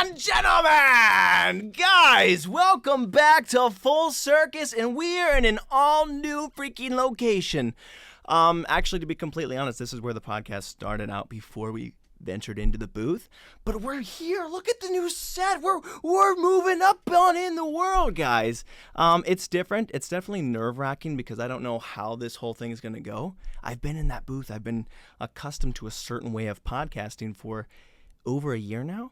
And gentlemen, guys, welcome back to Full Circus, and we are in an all-new freaking location. Actually, to be completely honest, this is where the podcast started out before we ventured into the booth. But we're here. Look at the new set. We're moving up on in the world, guys. It's different. It's definitely nerve-wracking because I don't know how this whole thing is going to go. I've been in that booth. I've been accustomed to a certain way of podcasting for over a year now.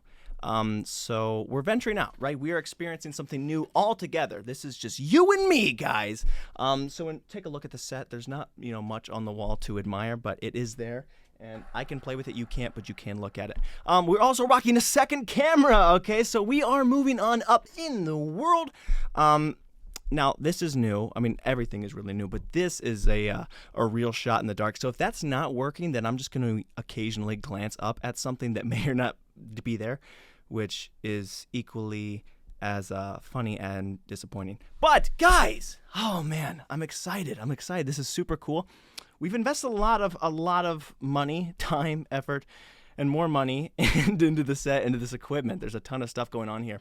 So we're venturing out, right? We are experiencing something new altogether. This is just you and me, guys. Take a look at the set. There's not, much on the wall to admire, but it is there. And I can play with it. You can't, but you can look at it. We're also rocking a second camera, okay? So we are moving on up in the world. Now, this is new. I mean, everything is really new, but this is a real shot in the dark. So if that's not working, then I'm just going to occasionally glance up at something that may or not be there, which is equally as funny and disappointing. But guys, oh man, I'm excited. This is super cool. We've invested a lot of money, time, effort, and more money into the set, into this equipment. There's a ton of stuff going on here.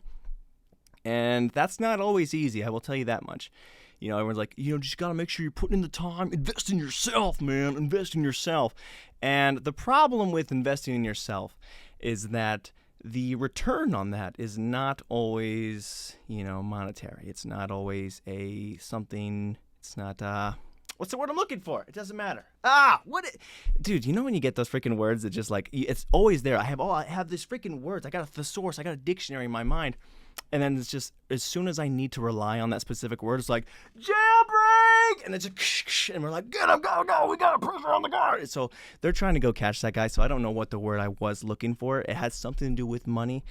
And that's not always easy, I will tell you that much. Everyone's like, just got to make sure you're putting in the time. Invest in yourself, man. Invest in yourself. And the problem with investing in yourself is that the return on that is not always, monetary. It's not always it's not, what's the word I'm looking for? It doesn't matter. Dude, when you get those freaking words that just like, it's always there. I have this freaking words. I got a thesaurus. I got a dictionary in my mind. And then it's just, as soon as I need to rely on that specific word, it's like, jailbreak! And it's just, and we're like, get him, go, we got a pressure on the guard. So they're trying to go catch that guy, so I don't know what the word I was looking for. It has something to do with money,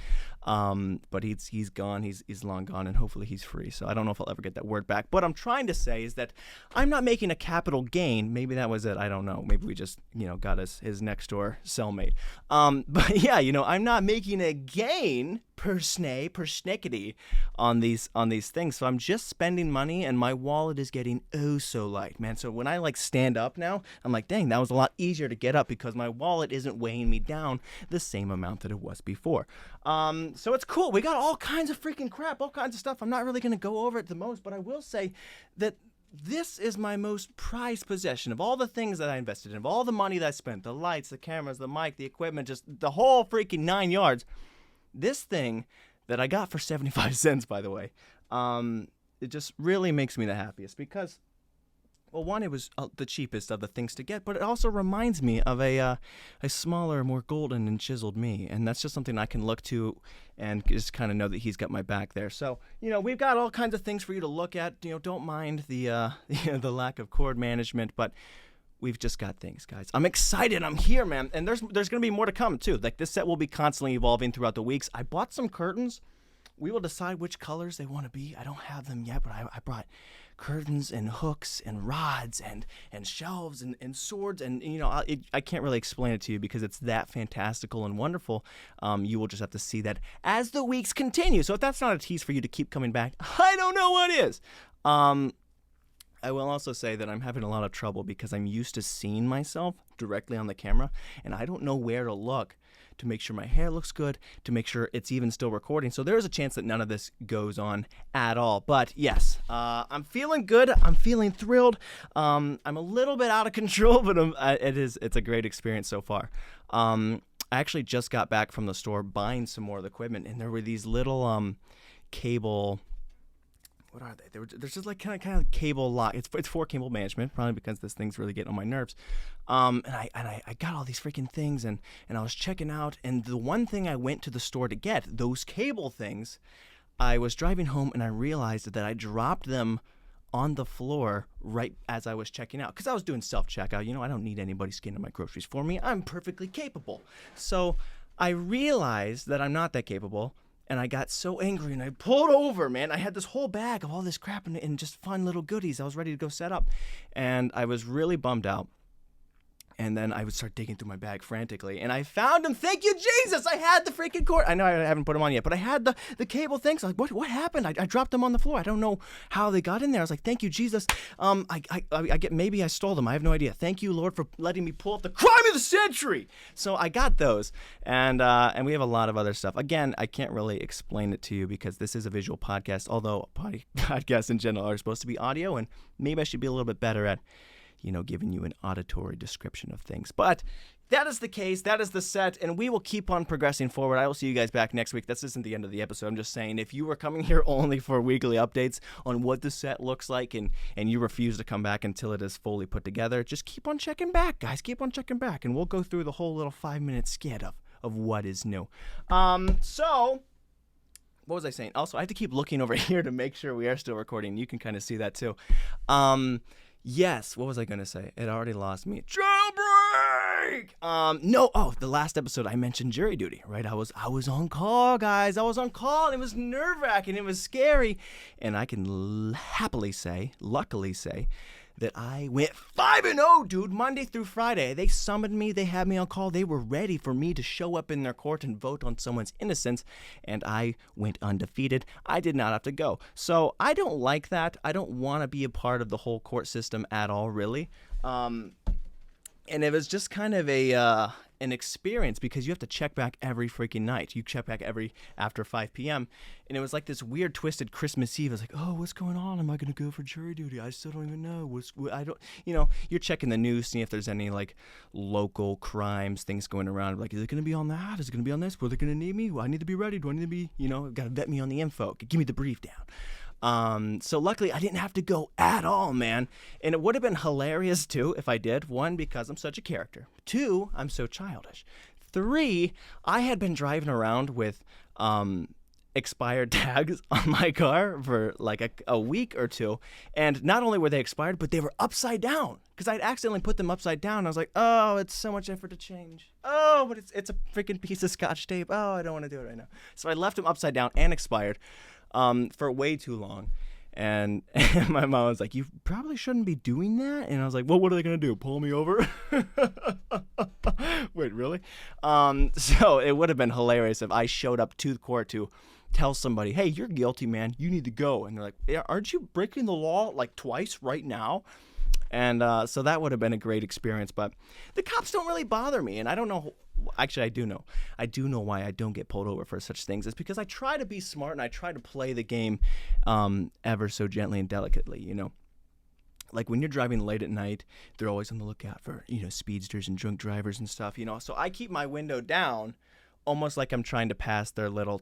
but he's gone, he's long gone, and hopefully he's free. So I don't know if I'll ever get that word back. What I'm trying to say is that I'm not making a capital gain. Maybe that was it, I don't know. Maybe we just, got his next door cellmate. But yeah, I'm not making a gain persnickety on these things. So I'm just spending money and my wallet is getting oh so light, man. So when I stand up now, I'm like, dang, that was a lot easier to get up because my wallet isn't weighing me down the same amount that it was before. So it's cool. We got all kinds of freaking crap, all kinds of stuff. I'm not really going to go over it the most, but I will say that this is my most prized possession of all the things that I invested in, of all the money that I spent, the lights, the cameras, the mic, the equipment, just the whole freaking 9 yards. This thing that I got for 75 cents, by the way, it just really makes me the happiest because, well, one, it was the cheapest of the things to get, but it also reminds me of a smaller, more golden and chiseled me, and that's just something I can look to and just kind of know that he's got my back there. So, we've got all kinds of things for you to look at. Don't mind the the lack of cord management, but we've just got things, guys. I'm excited. I'm here, man. And there's going to be more to come, too. Like, this set will be constantly evolving throughout the weeks. I bought some curtains. We will decide which colors they want to be. I don't have them yet, but I brought curtains and hooks and rods and shelves and swords. And, I can't really explain it to you because it's that fantastical and wonderful. You will just have to see that as the weeks continue. So if that's not a tease for you to keep coming back, I don't know what is. I will also say that I'm having a lot of trouble because I'm used to seeing myself directly on the camera, and I don't know where to look to make sure my hair looks good, to make sure it's even still recording. So there is a chance that none of this goes on at all. But yes, I'm feeling good. I'm feeling thrilled. I'm a little bit out of control, but it's a great experience so far. I actually just got back from the store buying some more of the equipment, and there were these little cable. What are they? There's just like kind of cable lock. It's for cable management, probably because this thing's really getting on my nerves. And I got all these freaking things, and I was checking out. And the one thing I went to the store to get, those cable things, I was driving home and I realized that I dropped them on the floor right as I was checking out, because I was doing self-checkout. I don't need anybody scanning my groceries for me. I'm perfectly capable. So I realized that I'm not that capable. And I got so angry and I pulled over, man. I had this whole bag of all this crap and just fun little goodies I was ready to go set up. And I was really bummed out. And then I would start digging through my bag frantically. And I found them. Thank you, Jesus. I had the freaking cord. I know I haven't put them on yet, but I had the cable things. Like, what happened? I dropped them on the floor. I don't know how they got in there. I was like, thank you, Jesus. Maybe I stole them. I have no idea. Thank you, Lord, for letting me pull up the crime of the century. So I got those. And we have a lot of other stuff. Again, I can't really explain it to you because this is a visual podcast, although podcasts in general are supposed to be audio. And maybe I should be a little bit better at giving you an auditory description of things. But that is the case. That is the set. And we will keep on progressing forward. I will see you guys back next week. This isn't the end of the episode. I'm just saying, if you were coming here only for weekly updates on what the set looks like and you refuse to come back until it is fully put together, just keep on checking back, guys. Keep on checking back. And we'll go through the whole little 5-minute skit of what is new. So what was I saying? Also, I have to keep looking over here to make sure we are still recording. You can kind of see that too. Yes, what was I going to say? It already lost me. Jailbreak! The last episode I mentioned jury duty, right? I was on call, guys. I was on call, and it was nerve-wracking. It was scary. And I can luckily say, that I went 5-0, dude, Monday through Friday. They summoned me. They had me on call. They were ready for me to show up in their court and vote on someone's innocence, and I went undefeated. I did not have to go. So I don't like that. I don't want to be a part of the whole court system at all, really. And it was just kind of an experience because you have to check back every freaking night. You check back after 5 p.m. And it was like this weird, twisted Christmas Eve. I was like, oh, what's going on? Am I going to go for jury duty? I still don't even know. You're checking the news, seeing if there's any like local crimes, things going around. Like, is it going to be on that? Is it going to be on this? Were they going to need me? I need to be ready. Do I need to be, got to vet me on the info. Give me the brief down. So luckily I didn't have to go at all, man. And it would have been hilarious too if I did. 1, because I'm such a character. 2, I'm so childish. 3, I had been driving around with expired tags on my car for like a week or two. And not only were they expired, but they were upside down because I'd accidentally put them upside down. I was like, oh, it's so much effort to change. Oh, but it's a freaking piece of Scotch tape. Oh, I don't want to do it right now. So I left them upside down and expired. For way too long. And my mom was like, you probably shouldn't be doing that. And I was like, well, what are they going to do? Pull me over? Wait, really? So it would have been hilarious if I showed up to the court to tell somebody, hey, you're guilty, man. You need to go. And they're like, yeah, aren't you breaking the law like twice right now? And so that would have been a great experience. But the cops don't really bother me. And I don't know. Actually, I do know. I do know why I don't get pulled over for such things. It's because I try to be smart and I try to play the game ever so gently and delicately, Like when you're driving late at night, they're always on the lookout for, speedsters and drunk drivers and stuff, So I keep my window down almost like I'm trying to pass their little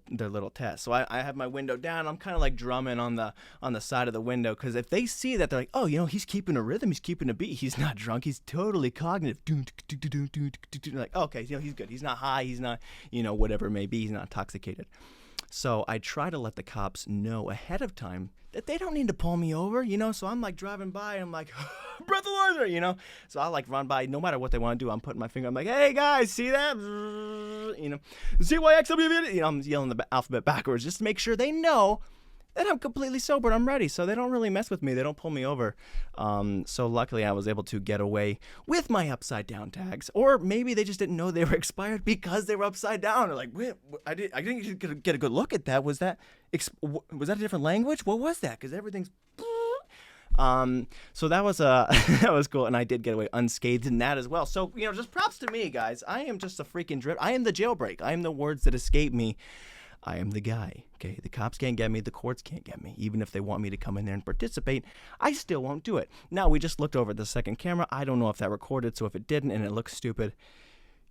test. So I have my window down. I'm kind of like drumming on the side of the window because if they see that, they're like, oh, he's keeping a rhythm. He's keeping a beat. He's not drunk. He's totally cognitive. Like, okay, he's good. He's not high. He's not, whatever it may be. He's not intoxicated. So I try to let the cops know ahead of time that they don't need to pull me over, So I'm like driving by and I'm like, breathalyzer, So I like run by no matter what they want to do. I'm putting my finger. I'm like, hey guys, see that? CYXW. I'm yelling the alphabet backwards just to make sure they know that I'm completely sober and I'm ready. So they don't really mess with me. They don't pull me over. So luckily I was able to get away with my upside down tags. Or maybe they just didn't know they were expired because they were upside down. They're like, wait, I didn't get a good look at that. Was that a different language? What was that? Because everything's... So that was that was cool, and I did get away unscathed in that as well. So just props to me, guys. I am just a freaking drip. I am the jailbreak. I am the words that escape me. I am the guy. Okay, the cops can't get me. The courts can't get me. Even if they want me to come in there and participate, I still won't do it. Now we just looked over at the second camera. I don't know if that recorded. So if it didn't and it looks stupid,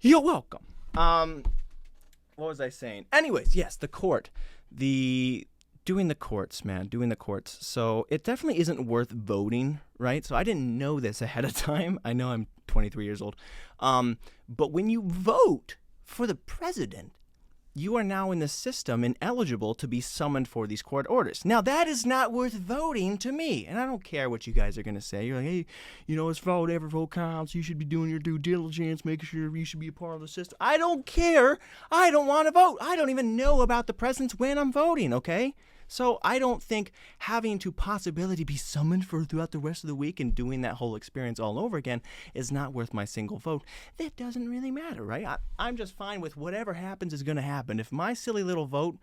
you're welcome. What was I saying? Anyways, yes, the court, doing the courts, man, doing the courts. So it definitely isn't worth voting, right? So I didn't know this ahead of time. I know I'm 23 years old. But when you vote for the president, you are now in the system and eligible to be summoned for these court orders. Now, that is not worth voting to me. And I don't care what you guys are going to say. You're like, hey, it's vote, every vote counts. You should be doing your due diligence, making sure you should be a part of the system. I don't care. I don't want to vote. I don't even know about the presidents when I'm voting, okay? So I don't think having to possibility be summoned for throughout the rest of the week and doing that whole experience all over again is not worth my single vote. That doesn't really matter, right? I'm just fine with whatever happens is going to happen. If my silly little vote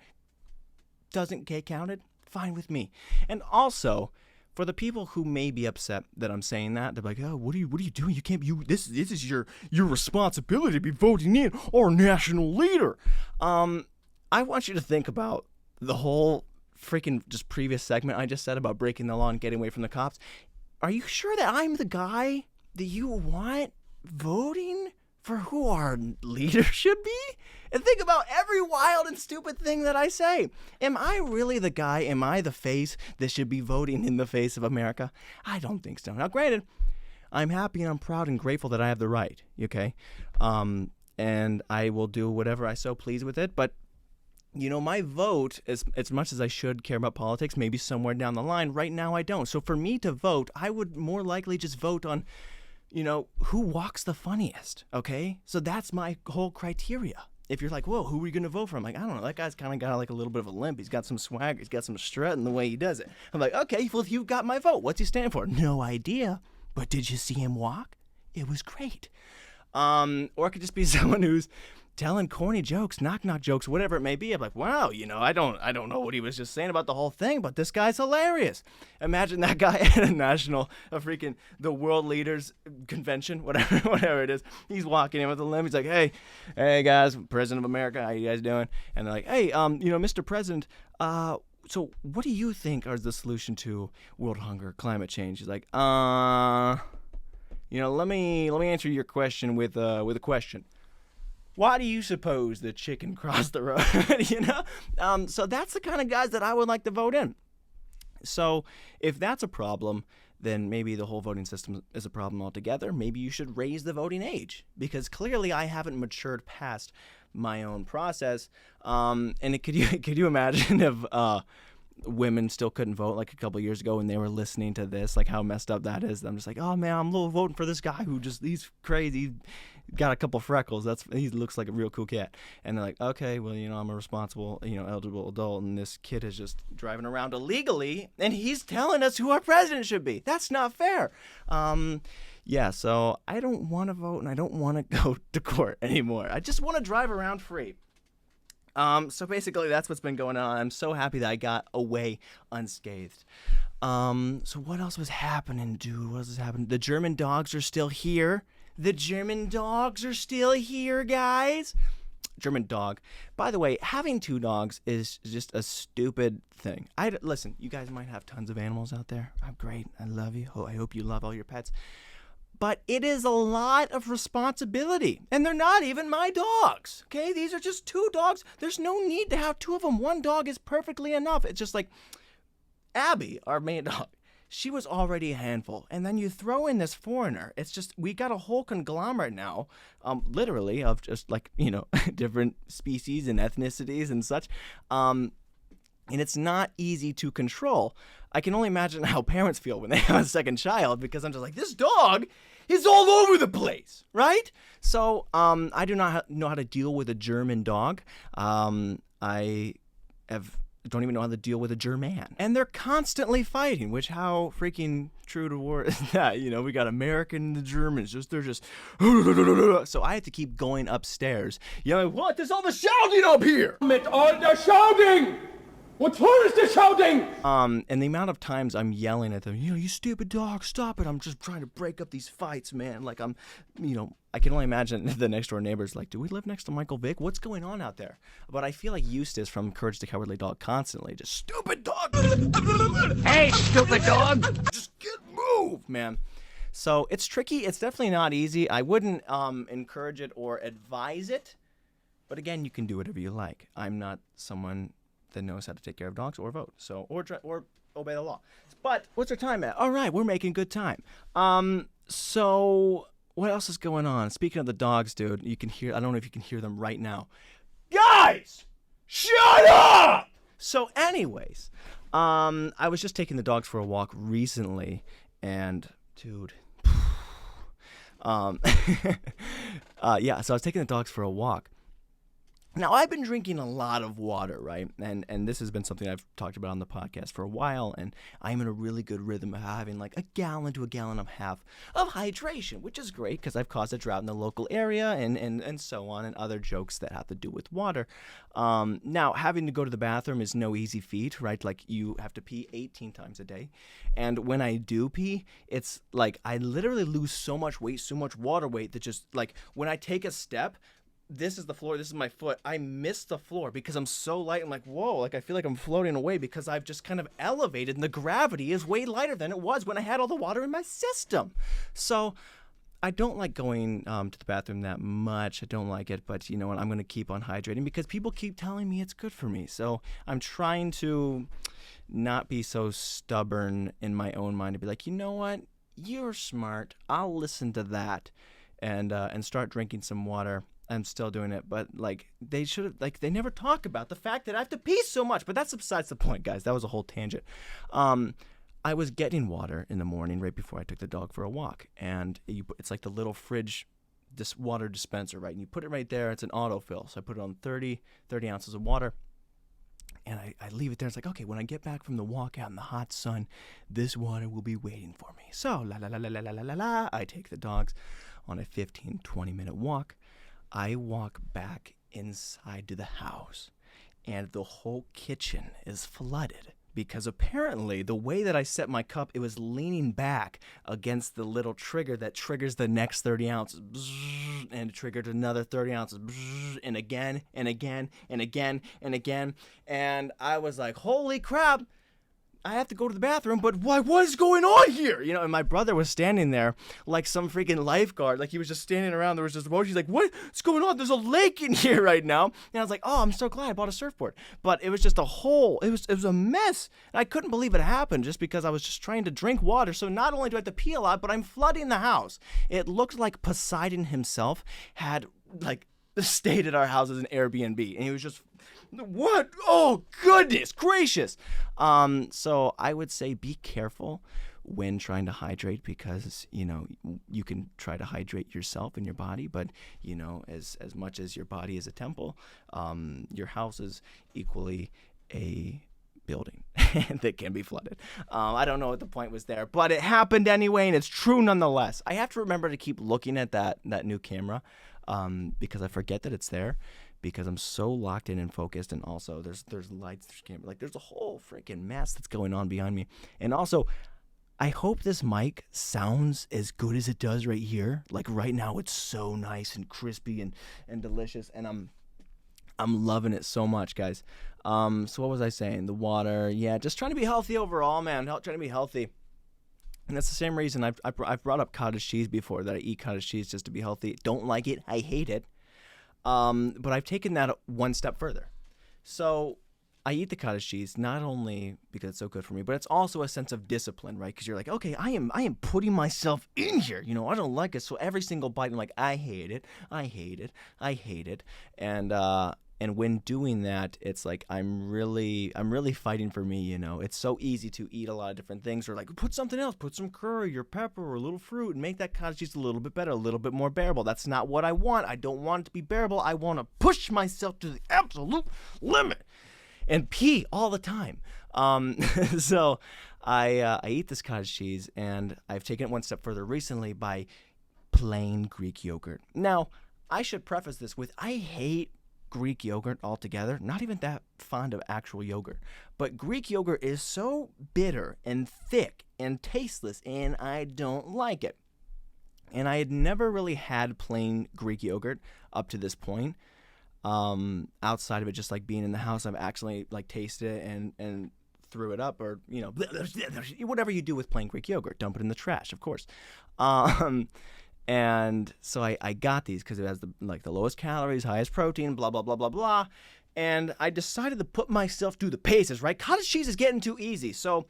doesn't get counted, fine with me. And also, for the people who may be upset that I'm saying that, they're like, oh, what are you doing? You can't be, this is your responsibility to be voting in our national leader. I want you to think about the whole freaking just previous segment I just said about breaking the law and getting away from the cops. Are you sure that I'm the guy that you want voting for who our leader should be? And think about every wild and stupid thing that I say. Am I really the guy? Am I the face that should be voting in the face of America? I don't think so. Now, granted, I'm happy and I'm proud and grateful that I have the right, okay? And I will do whatever I so please with it, but my vote, as much as I should care about politics, maybe somewhere down the line, right now I don't. So for me to vote, I would more likely just vote on, who walks the funniest, okay? So that's my whole criteria. If you're like, whoa, who are you going to vote for? I'm like, I don't know. That guy's kind of got like a little bit of a limp. He's got some swagger. He's got some strut in the way he does it. I'm like, okay, well, you've got my vote. What's he stand for? No idea. But did you see him walk? It was great. Or it could just be someone who's telling corny jokes, knock-knock jokes, whatever it may be. I'm like, wow, I don't know what he was just saying about the whole thing, but this guy's hilarious. Imagine that guy at the world leaders convention, whatever it is. He's walking in with a limp. He's like, hey guys, President of America, how you guys doing? And they're like, hey, Mr. President, so what do you think is the solution to world hunger, climate change? He's like, let me answer your question with a question. Why do you suppose the chicken crossed the road? So that's the kind of guys that I would like to vote in. So if that's a problem, then maybe the whole voting system is a problem altogether. Maybe you should raise the voting age, because clearly I haven't matured past my own process. And could you imagine if women still couldn't vote like a couple of years ago when they were listening to this, like how messed up that is? I'm just like, oh man, I'm a little voting for this guy who he's crazy. Got a couple freckles. He looks like a real cool cat. And they're like, okay, well, I'm a responsible, eligible adult, and this kid is just driving around illegally, and he's telling us who our president should be. That's not fair. So I don't want to vote, and I don't want to go to court anymore. I just want to drive around free. So basically, that's what's been going on. I'm so happy that I got away unscathed. So what else was happening, dude? What else is happening? The German dogs are still here. The German dogs are still here, guys. German dog. By the way, having 2 dogs is just a stupid thing. Listen, you guys might have tons of animals out there. I'm great. I love you. I hope you love all your pets. But it is a lot of responsibility. And they're not even my dogs. Okay? These are just 2 dogs. There's no need to have 2 of them. 1 dog is perfectly enough. It's just like Abby, our main dog. She was already a handful. And then you throw in this foreigner. It's just, we got a whole conglomerate now, literally, of just like, different species and ethnicities and such. And it's not easy to control. I can only imagine how parents feel when they have a second child, because I'm just like, this dog is all over the place, right? So I do not know how to deal with a German dog. Don't even know how to deal with a German. And they're constantly fighting, which how freaking true to war is that? We got American and the Germans. They're just so I had to keep going upstairs. What? There's all the shouting up here! Mit all the shouting! What's is the shouting? And the amount of times I'm yelling at them, you stupid dog, stop it. I'm just trying to break up these fights, man. Like I can only imagine the next door neighbor's like, do we live next to Michael Vick? What's going on out there? But I feel like Eustace from Courage the Cowardly Dog constantly just, stupid dog. Hey, stupid dog. Just move, man. So it's tricky. It's definitely not easy. I wouldn't encourage it or advise it. But again, you can do whatever you like. I'm not someone that knows how to take care of dogs or vote, or obey the law. But what's our time at? All right, we're making good time. So what else is going on? Speaking of the dogs, dude, you can hear. I don't know if you can hear them right now. Guys, shut up! So anyways, I was just taking the dogs for a walk recently, and dude, yeah, so I was taking the dogs for a walk. Now, I've been drinking a lot of water, right? And this has been something I've talked about on the podcast for a while, and I'm in a really good rhythm of having like a gallon to a gallon and a half of hydration, which is great because I've caused a drought in the local area and so on, and other jokes that have to do with water. Now, having to go to the bathroom is no easy feat, right? Like, you have to pee 18 times a day. And when I do pee, it's like I literally lose so much weight, so much water weight that just like when I take a step, this is the floor, this is my foot, I miss the floor because I'm so light. I'm like, whoa, like I feel like I'm floating away because I've just kind of elevated and the gravity is way lighter than it was when I had all the water in my system. So I don't like going to the bathroom that much. I don't like it, but you know what? I'm going to keep on hydrating because people keep telling me it's good for me. So I'm trying to not be so stubborn in my own mind to be like, you know what? You're smart. I'll listen to that and start drinking some water. I'm still doing it, but like they should have, like they never talk about the fact that I have to pee so much. But that's besides the point, guys. That was a whole tangent. I was getting water in the morning right before I took the dog for a walk, and it's like the little fridge, this water dispenser, right? And you put it right there. It's an autofill, so I put it on 30 ounces of water, and I leave it there. It's like, okay, when I get back from the walk out in the hot sun, this water will be waiting for me. So I take the dogs on a 15-20 minute walk. I walk back inside to the house, and the whole kitchen is flooded because apparently the way that I set my cup, it was leaning back against the little trigger that triggers the next 30 ounces, and it triggered another 30 ounces, and again, and again, and again, and again, and I was like, holy crap, I have to go to the bathroom, but what is going on here? You know, and my brother was standing there like some freaking lifeguard. Like, he was just standing around. There was just motion. He's like, what's going on? There's a lake in here right now. And I was like, oh, I'm so glad I bought a surfboard. But it was just a hole. It was a mess. And I couldn't believe it happened just because I was just trying to drink water. So not only do I have to pee a lot, but I'm flooding the house. It looked like Poseidon himself had like stayed at our house as an Airbnb. And he was just, what? Oh, goodness gracious. So I would say be careful when trying to hydrate because, you know, you can try to hydrate yourself and your body, but, you know, as much as your body is a temple, your house is equally a building that can be flooded. I don't know what the point was there, but it happened anyway, and it's true nonetheless. I have to remember to keep looking at that new camera because I forget that it's there. Because I'm so locked in and focused, and also there's lights, there's camera, like there's a whole freaking mess that's going on behind me. And also, I hope this mic sounds as good as it does right here. Like right now, it's so nice and crispy and delicious, and I'm loving it so much, guys. So what was I saying? The water, yeah, just trying to be healthy overall, man. Trying to be healthy. And that's the same reason I've brought up cottage cheese before, that I eat cottage cheese just to be healthy. Don't like it. I hate it. But I've taken that one step further. So I eat the cottage cheese not only because it's so good for me, but it's also a sense of discipline, right? Because you're like, okay, I am putting myself in here. You know, I don't like it. So every single bite, I'm like, I hate it. I hate it. I hate it. And when doing that, it's like I'm really fighting for me, you know. It's so easy to eat a lot of different things, or like put something else, put some curry or pepper or a little fruit and make that cottage cheese a little bit better, a little bit more bearable. That's not what I want. I don't want it to be bearable. I want to push myself to the absolute limit and pee all the time. So I eat this cottage cheese, and I've taken it one step further recently by plain Greek yogurt. Now, I should preface this with I hate Greek yogurt altogether. Not even that fond of actual yogurt. But Greek yogurt is so bitter and thick and tasteless, and I don't like it. And I had never really had plain Greek yogurt up to this point. Outside of it just like being in the house, I've actually like tasted it and threw it up, or, you know, whatever you do with plain Greek yogurt. Dump it in the trash, of course. And so I got these because it has the lowest calories, highest protein, blah, blah, blah, blah, blah. And I decided to put myself through the paces, right? Cottage cheese is getting too easy. So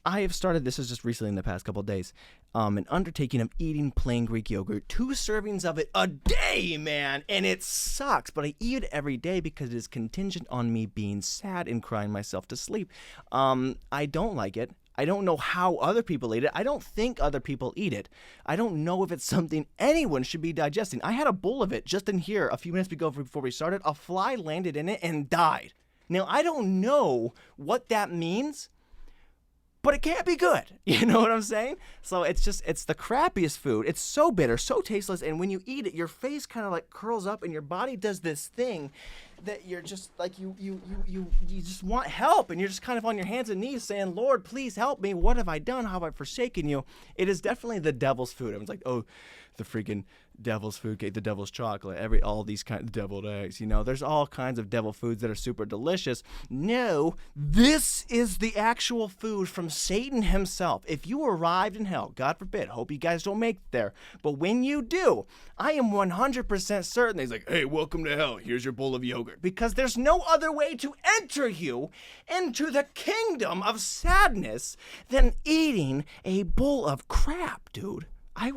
I have started, this is just recently in the past couple of days, an undertaking of eating plain Greek yogurt, 2 servings of it a day, man, and it sucks, but I eat it every day because it is contingent on me being sad and crying myself to sleep. I don't like it. I don't know how other people eat it. I don't think other people eat it. I don't know if it's something anyone should be digesting. I had a bowl of it just in here a few minutes ago before we started. A fly landed in it and died. Now, I don't know what that means, but it can't be good. You know what I'm saying? So it's the crappiest food. It's so bitter, so tasteless, and when you eat it, your face kind of like curls up and your body does this thing that you're just like, you just want help, and you're just kind of on your hands and knees saying, Lord, please help me. What have I done? How have I forsaken you? It is definitely the devil's food. I was like, oh, the freaking devil's food cake, the devil's chocolate, all these kinds of deviled eggs, there's all kinds of devil foods that are super delicious. No, this is the actual food from Satan himself. If you arrived in hell, God forbid, hope you guys don't make it there, but when you do, I am 100% certain he's like, hey, welcome to hell, here's your bowl of yogurt, because there's no other way to enter you into the kingdom of sadness than eating a bowl of crap, dude. I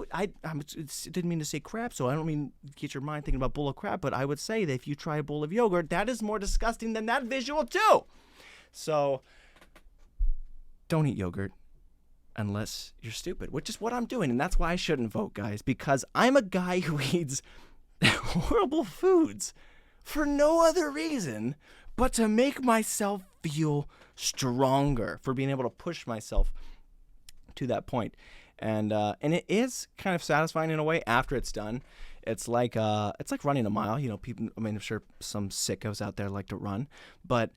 didn't mean to say crap, so I don't mean get your mind thinking about bowl of crap, but I would say that if you try a bowl of yogurt, that is more disgusting than that visual too. So don't eat yogurt unless you're stupid, which is what I'm doing, and that's why I shouldn't vote, guys, because I'm a guy who eats horrible foods for no other reason but to make myself feel stronger, for being able to push myself to that point. And it is kind of satisfying in a way after it's done. It's like running a mile. People. I mean, I'm sure some sickos out there like to run, but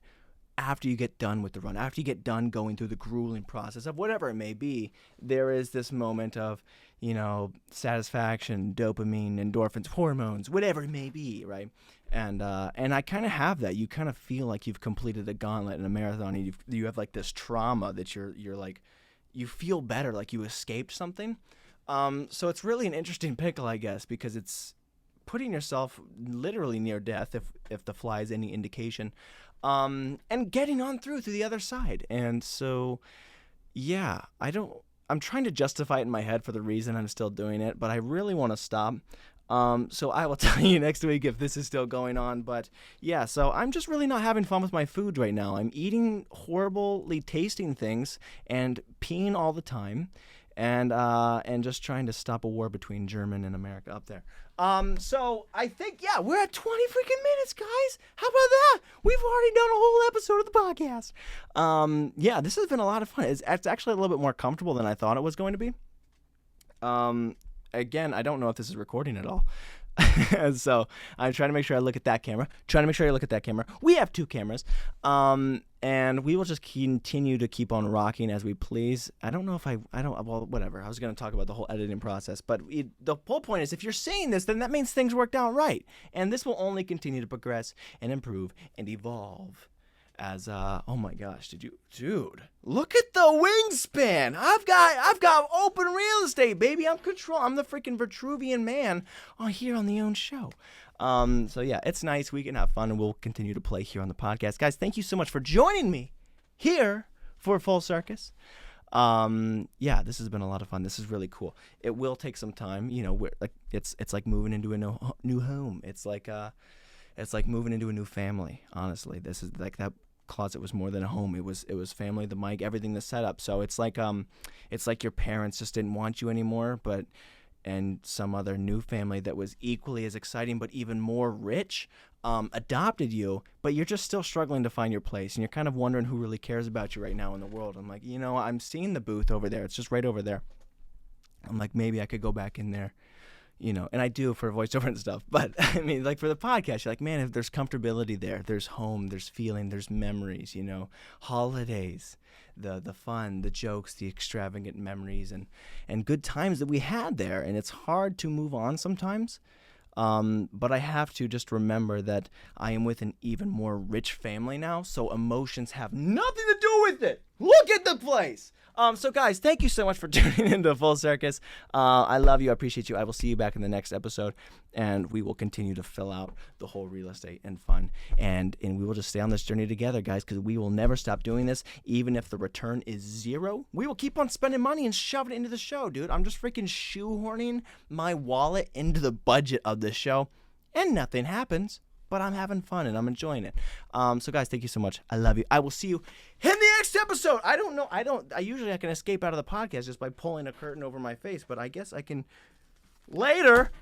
after you get done with the run, after you get done going through the grueling process of whatever it may be, there is this moment of satisfaction, dopamine, endorphins, hormones, whatever it may be, right? And I kind of have that. You kind of feel like you've completed a gauntlet in a marathon, and you have like this trauma that you're like. You feel better, like you escaped something. So it's really an interesting pickle, I guess, because it's putting yourself literally near death, if the fly is any indication, and getting on through to the other side. And so, yeah, I'm trying to justify it in my head for the reason I'm still doing it, but I really want to stop. So I will tell you next week if this is still going on, but yeah, so I'm just really not having fun with my food right now. I'm eating horribly tasting things and peeing all the time, and just trying to stop a war between German and America up there. So I think, yeah, we're at 20 freaking minutes, guys. How about that? We've already done a whole episode of the podcast. Yeah, this has been a lot of fun. It's actually a little bit more comfortable than I thought it was going to be. Again, I don't know if this is recording at all. So I'm trying to make sure I look at that camera. We have 2 cameras. And we will just continue to keep on rocking as we please. I don't know if well, whatever. I was going to talk about the whole editing process. But the whole point is, if you're seeing this, then that means things worked out right. And this will only continue to progress and improve and evolve. As oh my gosh, dude, look at the wingspan. I've got open real estate, baby. I'm the freaking Vitruvian man here on the own show. So yeah, it's nice. We can have fun, and we'll continue to play here on the podcast. Guys, thank you so much for joining me here for Full Circus. Yeah, this has been a lot of fun. This is really cool. It will take some time, it's like moving into a new home. It's like moving into a new family. Honestly, this is like that closet was more than a home. It was family, the mic, everything, the setup. So it's like your parents just didn't want you anymore, and some other new family that was equally as exciting but even more rich adopted you, but you're just still struggling to find your place, and you're kind of wondering who really cares about you right now in the world. I'm like, I'm seeing the booth over there. It's just right over there. I'm like, maybe I could go back in there. And I do for voiceover and stuff, but I mean, like for the podcast, you're like, man, if there's comfortability there, there's home, there's feeling, there's memories, holidays, the fun, the jokes, the extravagant memories, and good times that we had there. And it's hard to move on sometimes, but I have to just remember that I am with an even more rich family now, so emotions have nothing to do with it. Look at the place. So guys, thank you so much for tuning into Full Circus. I love you. I appreciate you. I will see you back in the next episode, and we will continue to fill out the whole real estate and fun, and we will just stay on this journey together, guys, because we will never stop doing this, even if the return is zero. We will keep on spending money and shoving it into the show, dude. I'm just freaking shoehorning my wallet into the budget of this show, and nothing happens. But I'm having fun and I'm enjoying it. So guys, thank you so much. I love you. I will see you in the next episode. I don't know. I usually can escape out of the podcast just by pulling a curtain over my face, but I guess I can later.